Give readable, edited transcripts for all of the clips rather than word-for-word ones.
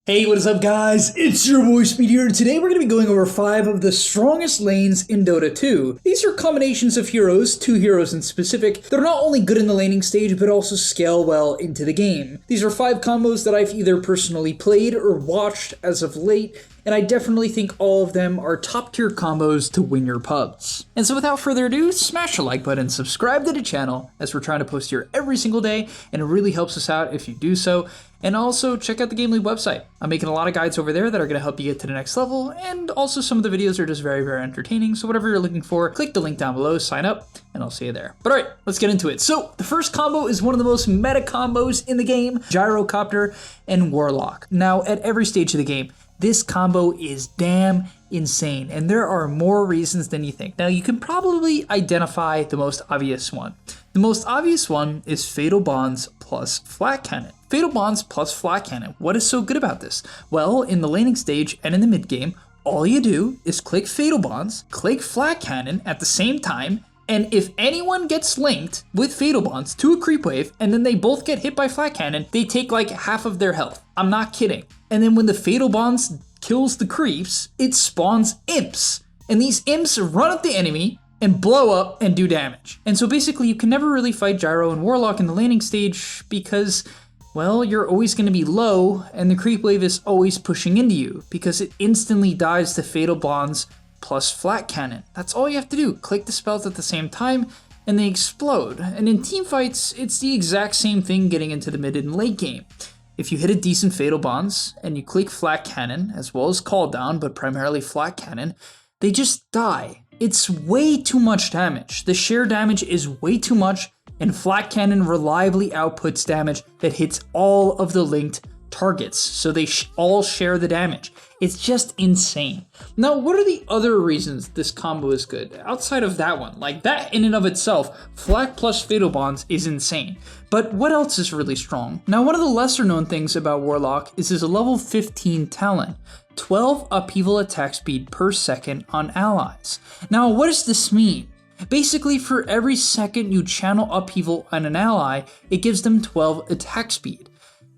Hey, what is up guys? It's your boy Speed here, and today we're going to be going over 5 of the strongest lanes in Dota 2. These are combinations of heroes, 2 heroes in specific, that are not only good in the laning stage, but also scale well into the game. These are 5 combos that I've either personally played or watched as of late, and I definitely think all of them are top tier combos to win your pubs. And so without further ado, smash the like button, subscribe to the channel, as we're trying to post here every single day, and it really helps us out if you do so. And also check out the gameleap website. I'm making a lot of guides over there that are going to help you get to the next level, and also some of the videos are just very, very entertaining. So whatever you're looking for, click the link down below, sign up, and I'll see you there. But alright, let's get into it. So the first combo is one of the most meta combos in the game, Gyrocopter and Warlock. Now at every stage of the game, this combo is damn insane, and there are more reasons than you think. Now you can probably identify the most obvious one. The most obvious one is Fatal Bonds plus Flat Cannon. Fatal Bonds plus Flat Cannon. What is so good about this? Well, in the laning stage and in the mid game, all you do is click Fatal Bonds, click Flat Cannon at the same time, and if anyone gets linked with Fatal Bonds to a creep wave and then they both get hit by Flat Cannon, they take like half of their health. I'm not kidding. And then when the Fatal Bonds kills the creeps, it spawns imps. And these imps run at the enemy and blow up and do damage. And so basically you can never really fight Gyro and Warlock in the laning stage because, well, you're always going to be low and the creep wave is always pushing into you because it instantly dies to Fatal Bonds plus Flat Cannon. That's all you have to do. Click the spells at the same time and they explode. And in team fights, it's the exact same thing getting into the mid and late game. If you hit a decent Fatal Bonds and you click Flat Cannon as well as Call Down, but primarily Flat Cannon, they just die. It's way too much damage. The sheer damage is way too much, and Flat Cannon reliably outputs damage that hits all of the linked targets, so they all share the damage. It's just insane. Now, what are the other reasons this combo is good? Outside of that one, like that in and of itself, Flat plus Fatal Bonds is insane. But what else is really strong? Now, one of the lesser known things about Warlock is his level 15 talent. 12 upheaval attack speed per second on allies. Now, what does this mean? Basically, for every second you channel upheaval on an ally, it gives them 12 attack speed.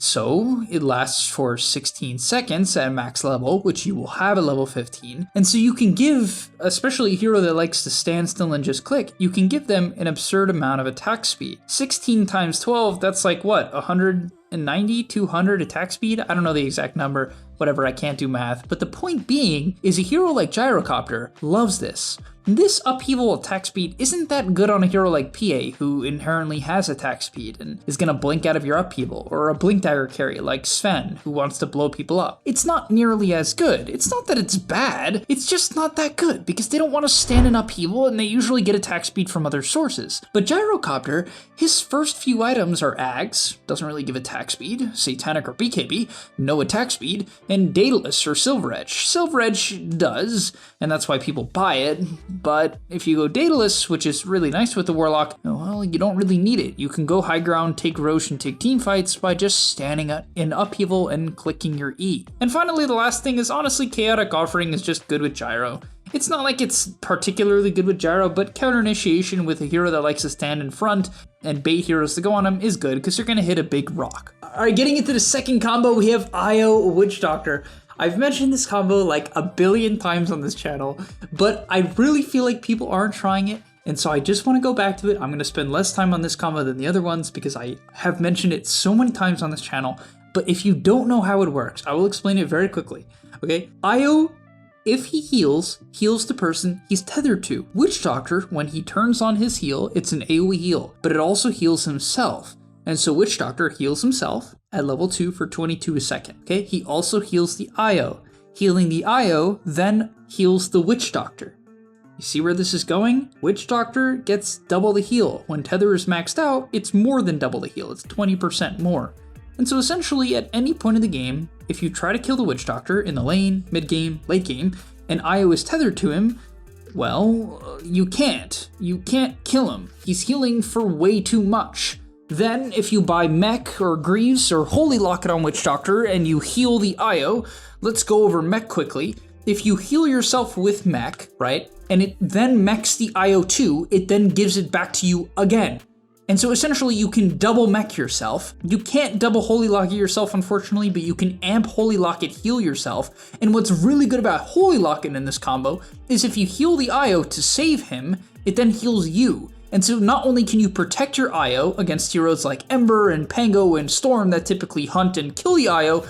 So it lasts for 16 seconds at max level, which you will have at level 15. And so you can give, especially a hero that likes to stand still and just click, you can give them an absurd amount of attack speed. 16 times 12, that's like what, 190, 200 attack speed? I don't know the exact number, whatever, I can't do math. But the point being is a hero like Gyrocopter loves this. This upheaval attack speed isn't that good on a hero like PA, who inherently has attack speed and is gonna blink out of your upheaval, or a blink dagger carry like Sven, who wants to blow people up. It's not nearly as good. It's not that it's bad, it's just not that good, because they don't want to stand in upheaval and they usually get attack speed from other sources. But Gyrocopter, his first few items are Ags, doesn't really give attack speed, Satanic or BKB, no attack speed, and Daedalus or Silver Edge. Silver Edge does, and that's why people buy it. But if you go Daedalus, which is really nice with the Warlock, well, you don't really need it. You can go high ground, take Roche, and take team fights by just standing in upheaval and clicking your E. And finally, the last thing is honestly Chaotic Offering is just good with Gyro. It's not like it's particularly good with Gyro, but Counter Initiation with a hero that likes to stand in front and bait heroes to go on him is good because they're going to hit a big rock. Alright, getting into the second combo, we have Io Witch Doctor. I've mentioned this combo like a billion times on this channel, but I really feel like people aren't trying it, and so I just want to go back to it. I'm going to spend less time on this combo than the other ones because I have mentioned it so many times on this channel, but if you don't know how it works, I will explain it very quickly. Okay, Io, if he heals the person he's tethered to. Witch Doctor, when he turns on his heal, it's an AoE heal, but it also heals himself. And so Witch Doctor heals himself at level 2 for 22 a second. Okay, he also heals the Io. Healing the Io then heals the Witch Doctor. You see where this is going? Witch Doctor gets double the heal. When Tether is maxed out, it's more than double the heal. It's 20% more. And so essentially at any point in the game, if you try to kill the Witch Doctor in the lane, mid game, late game, and Io is tethered to him, well, you can't. You can't kill him. He's healing for way too much. Then, if you buy Mech or Greaves or Holy Locket on Witch Doctor and you heal the Io, let's go over Mech quickly. If you heal yourself with Mech, right, and it then mechs the Io too, it then gives it back to you again. And so essentially you can double mech yourself. You can't double Holy Lock it yourself, unfortunately, but you can amp Holy Lock it, heal yourself. And what's really good about Holy Lock-it in this combo is if you heal the IO to save him, it then heals you. And so not only can you protect your IO against heroes like Ember and Pango and Storm that typically hunt and kill the IO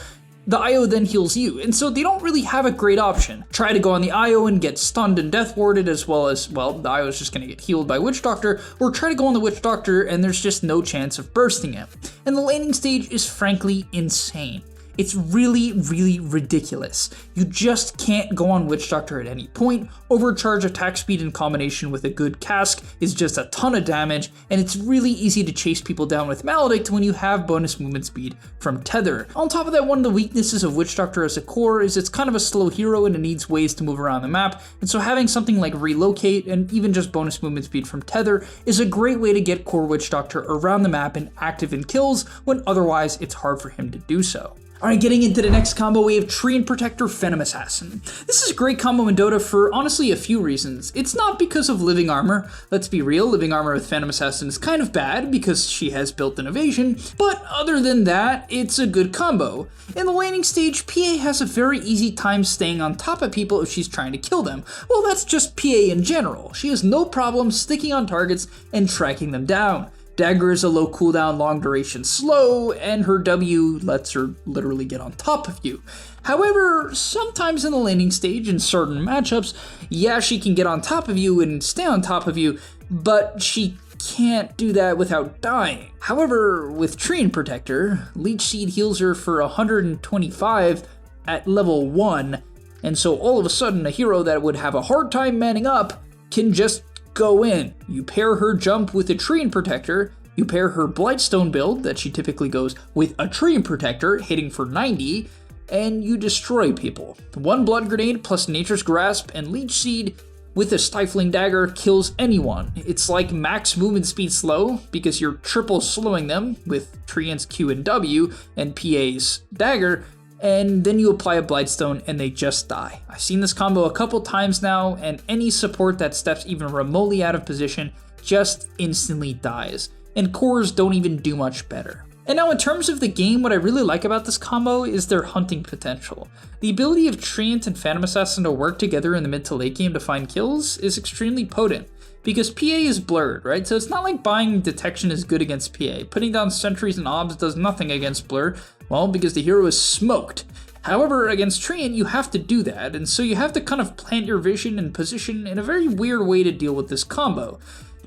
then heals you, and so they don't really have a great option. Try to go on the IO and get stunned and death warded, as well as, well, the IO is just going to get healed by Witch Doctor, or try to go on the Witch Doctor and there's just no chance of bursting it. And the laning stage is frankly insane. It's really, really ridiculous. You just can't go on Witch Doctor at any point. Overcharge attack speed in combination with a good cask is just a ton of damage, and it's really easy to chase people down with Maledict when you have bonus movement speed from Tether. On top of that, one of the weaknesses of Witch Doctor as a core is it's kind of a slow hero and it needs ways to move around the map, and so having something like Relocate and even just bonus movement speed from Tether is a great way to get core Witch Doctor around the map and active in kills when otherwise it's hard for him to do so. Alright, getting into the next combo, we have Treant Protector, Phantom Assassin. This is a great combo in Dota for honestly a few reasons. It's not because of Living Armor. Let's be real, Living Armor with Phantom Assassin is kind of bad because she has built-in evasion, but other than that, it's a good combo. In the laning stage, PA has a very easy time staying on top of people if she's trying to kill them. Well, that's just PA in general. She has no problem sticking on targets and tracking them down. Dagger is a low cooldown, long duration slow, and her W lets her literally get on top of you. However, sometimes in the laning stage, in certain matchups, yeah, she can get on top of you and stay on top of you, but she can't do that without dying. However, with Treant Protector, Leech Seed heals her for 125 at level 1, and so all of a sudden a hero that would have a hard time manning up can just go in. You pair her jump with a Treant Protector, you pair her Blightstone build that she typically goes with a Treant Protector hitting for 90, and you destroy people. One Blood Grenade plus Nature's Grasp and Leech Seed with a Stifling Dagger kills anyone. It's like max movement speed slow because you're triple slowing them with Treant's Q and W and PA's Dagger, and then you apply a Blightstone and they just die. I've seen this combo a couple times now, and any support that steps even remotely out of position just instantly dies, and cores don't even do much better. And now in terms of the game, what I really like about this combo is their hunting potential. The ability of Treant and Phantom Assassin to work together in the mid to late game to find kills is extremely potent, because PA is blurred, right? So it's not like buying detection is good against PA. Putting down sentries and obs does nothing against blur, well, because the hero is smoked. However, against Treant, you have to do that, and so you have to kind of plant your vision and position in a very weird way to deal with this combo.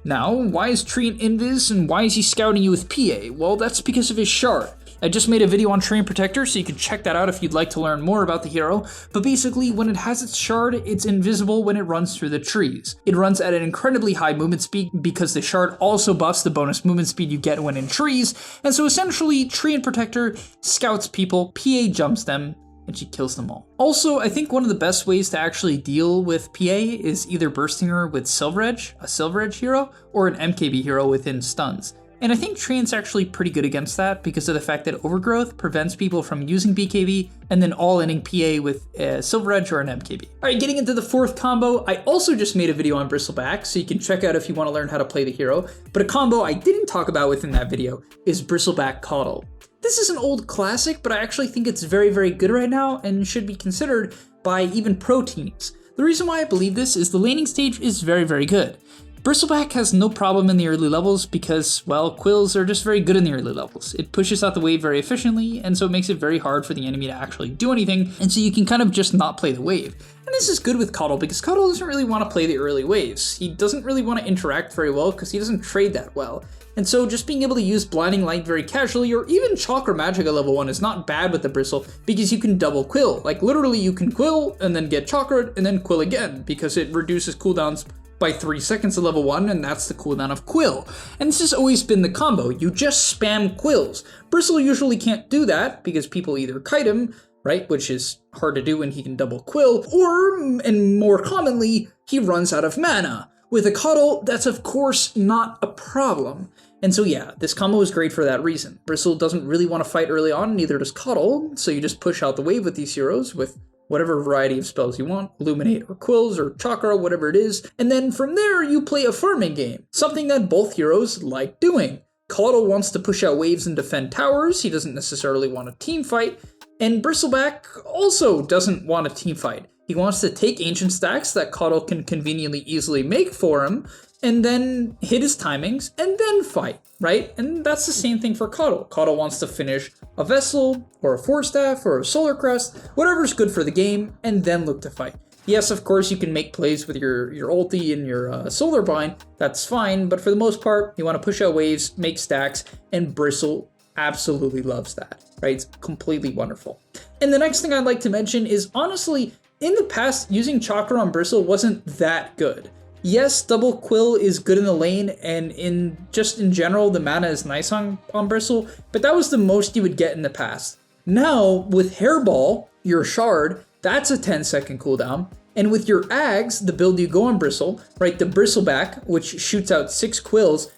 Now, why is Treant invis and why is he scouting you with PA? Well, that's because of his shard. I just made a video on Treant Protector, so you can check that out if you'd like to learn more about the hero, but basically when it has its shard, it's invisible when it runs through the trees. It runs at an incredibly high movement speed because the shard also buffs the bonus movement speed you get when in trees, and so essentially Treant Protector scouts people, PA jumps them, and she kills them all. Also, I think one of the best ways to actually deal with PA is either bursting her with Silver Edge, a Silver Edge hero, or an MKB hero within stuns. And I think Treant's actually pretty good against that because of the fact that Overgrowth prevents people from using BKB and then all-inning PA with a Silver Edge or an MKB. Alright, getting into the fourth combo, I also just made a video on Bristleback, so you can check out if you want to learn how to play the hero, but a combo I didn't talk about within that video is Bristleback Coddle. This is an old classic, but I actually think it's very, very good right now and should be considered by even pro teams. The reason why I believe this is the laning stage is very, very good. Bristleback has no problem in the early levels because, well, Quills are just very good in the early levels. It pushes out the wave very efficiently, and so it makes it very hard for the enemy to actually do anything, and so you can kind of just not play the wave. And this is good with Coddle because Coddle doesn't really want to play the early waves. He doesn't really want to interact very well because he doesn't trade that well. And so just being able to use Blinding Light very casually, or even Chakra Magic at level 1 is not bad with the Bristle because you can double Quill. Like literally you can Quill and then get Chakra and then Quill again because it reduces cooldowns by 3 seconds at level 1, and that's the cooldown of Quill. And this has always been the combo. You just spam Quills. Bristle usually can't do that because people either kite him, right, which is hard to do when he can double Quill, or, and more commonly, he runs out of mana. With a Coddle, that's of course not a problem. And so yeah, this combo is great for that reason. Bristle doesn't really want to fight early on, neither does Coddle, so you just push out the wave with these heroes with whatever variety of spells you want, Illuminate or Quills or Chakra, whatever it is, and then from there you play a farming game, something that both heroes like doing. Caudle wants to push out waves and defend towers, he doesn't necessarily want a team fight, and Bristleback also doesn't want a team fight. He wants to take ancient stacks that Caudle can conveniently easily make for him, and then hit his timings, and then fight, right? And that's the same thing for Caudle. Caudle wants to finish a Vessel, or a Force Staff, or a Solar Crest, whatever's good for the game, and then look to fight. Yes, of course, you can make plays with your ulti and your Solar Bind, that's fine, but for the most part, you want to push out waves, make stacks, and Bristle absolutely loves that, right? It's completely wonderful. And the next thing I'd like to mention is, honestly, in the past, using Chakra on Bristle wasn't that good. Yes, double Quill is good in the lane, and in general, the mana is nice on Bristle, but that was the most you would get in the past. Now, with Hairball, your Shard, that's a 10-second cooldown, and with your Ags, the build you go on Bristle, right, the Bristleback, which shoots out 6 Quills,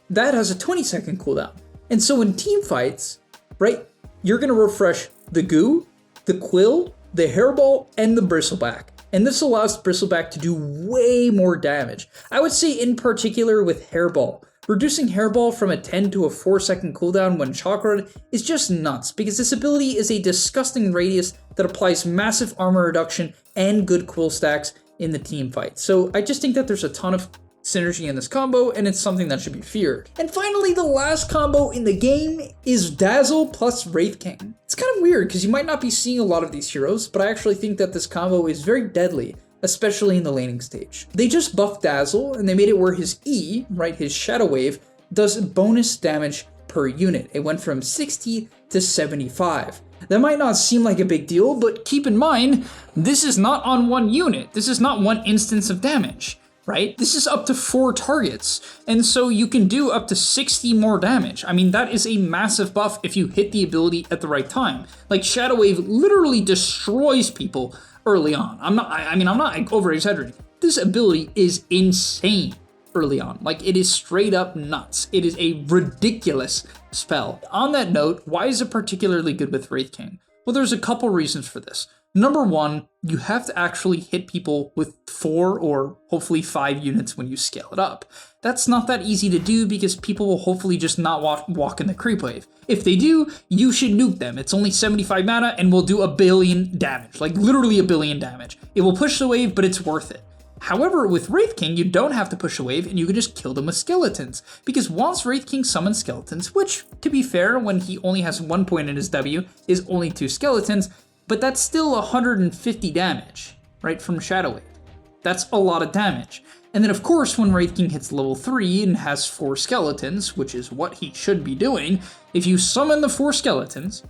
that has a 20-second cooldown. And so in team fights, right, you're going to refresh the Goo, the Quill, the Hairball, and the Bristleback. And this allows Bristleback to do way more damage. I would say in particular with Hairball. Reducing Hairball from a 10 to a 4-second cooldown when chakra'd is just nuts, because this ability is a disgusting radius that applies massive armor reduction and good quill stacks in the team fight. So I just think that there's a ton of synergy in this combo, and it's something that should be feared. And finally, the last combo in the game is Dazzle plus Wraith King. It's kind of weird because you might not be seeing a lot of these heroes, but I actually think that this combo is very deadly, especially in the laning stage. They just buffed Dazzle, and they made it where his E, right, his Shadow Wave, does bonus damage per unit. It went from 60 to 75. That might not seem like a big deal, but keep in mind, this is not on one unit. This is not one instance of damage, right? This is up to 4 targets, and so you can do up to 60 more damage. I mean, that is a massive buff if you hit the ability at the right time. Like, Shadow Wave literally destroys people early on. I'm not over-exaggerating. This ability is insane early on. Like, it is straight up nuts. It is a ridiculous spell. On that note, why is it particularly good with Wraith King? Well, there's a couple reasons for this. Number one, you have to actually hit people with 4 or hopefully 5 units when you scale it up. That's not that easy to do because people will hopefully just not walk in the creep wave. If they do, you should nuke them. It's only 75 mana and will do 1 billion damage, like literally 1 billion damage. It will push the wave, but it's worth it. However, with Wraith King, you don't have to push a wave and you can just kill them with skeletons. Because once Wraith King summons skeletons, which, to be fair, when he only has 1 point in his W, is only 2 skeletons, but that's still 150 damage, right, from Shadow Wave. That's a lot of damage. And then, of course, when Wraith King hits level 3 and has 4 skeletons, which is what he should be doing, if you summon the 4 skeletons,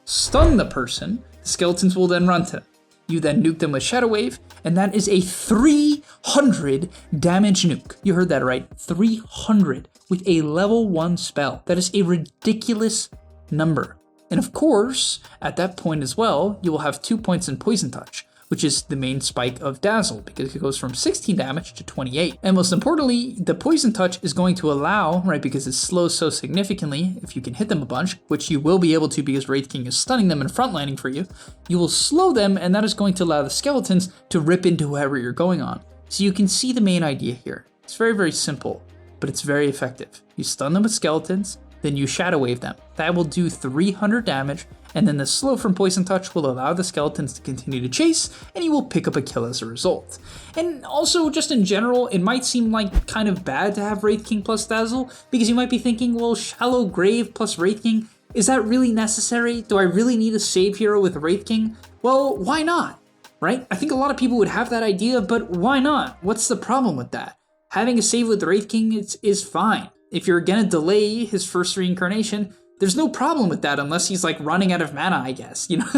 stun the person, the skeletons will then run to them. You then nuke them with Shadow Wave, and that is a 300 damage nuke. You heard that right, 300 with a level 1 spell. That is a ridiculous number. And of course, at that point as well, you will have 2 points in Poison Touch, which is the main spike of Dazzle, because it goes from 16 damage to 28. And most importantly, the Poison Touch is going to allow, right, because it slows so significantly, if you can hit them a bunch, which you will be able to because Wraith King is stunning them and frontlining for you, you will slow them, and that is going to allow the skeletons to rip into whoever you're going on. So you can see the main idea here. It's very, very simple, but it's very effective. You stun them with skeletons, then you Shadow Wave them. That will do 300 damage, and then the slow from Poison Touch will allow the skeletons to continue to chase, and you will pick up a kill as a result. And also, just in general, it might seem like kind of bad to have Wraith King plus Dazzle, because you might be thinking, well, Shallow Grave plus Wraith King, is that really necessary? Do I really need a save hero with Wraith King? Well, why not, right? I think a lot of people would have that idea, but why not? What's the problem with that? Having a save with Wraith King is fine. If you're gonna delay his first reincarnation, there's no problem with that unless he's like running out of mana, I guess, you know.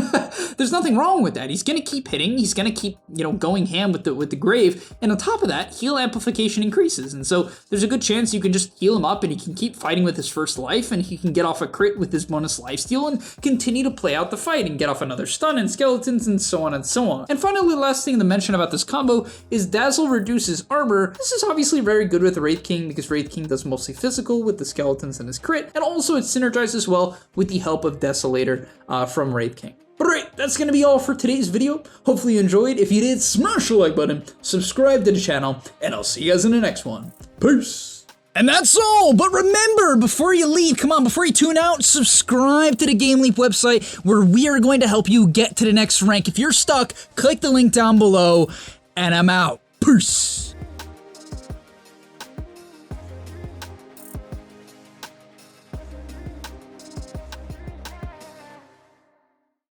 There's nothing wrong with that. He's gonna keep hitting, he's gonna keep, you know, going ham with the grave, and on top of that, heal amplification increases, and so there's a good chance you can just heal him up and he can keep fighting with his first life, and he can get off a crit with his bonus lifesteal and continue to play out the fight and get off another stun and skeletons and so on and so on. And finally, the last thing to mention about this combo is Dazzle reduces armor. This is obviously very good with Wraith King because Wraith King does mostly physical with the skeletons and his crit, and also it synergizes well with the help of Desolator from Wraith King. But alright, that's going to be all for today's video. Hopefully you enjoyed. If you did, smash the like button, subscribe to the channel, and I'll see you guys in the next one. Peace! And that's all, but remember, before you leave, come on, before you tune out, subscribe to the GameLeap website where we are going to help you get to the next rank. If you're stuck, click the link down below, and I'm out. Peace!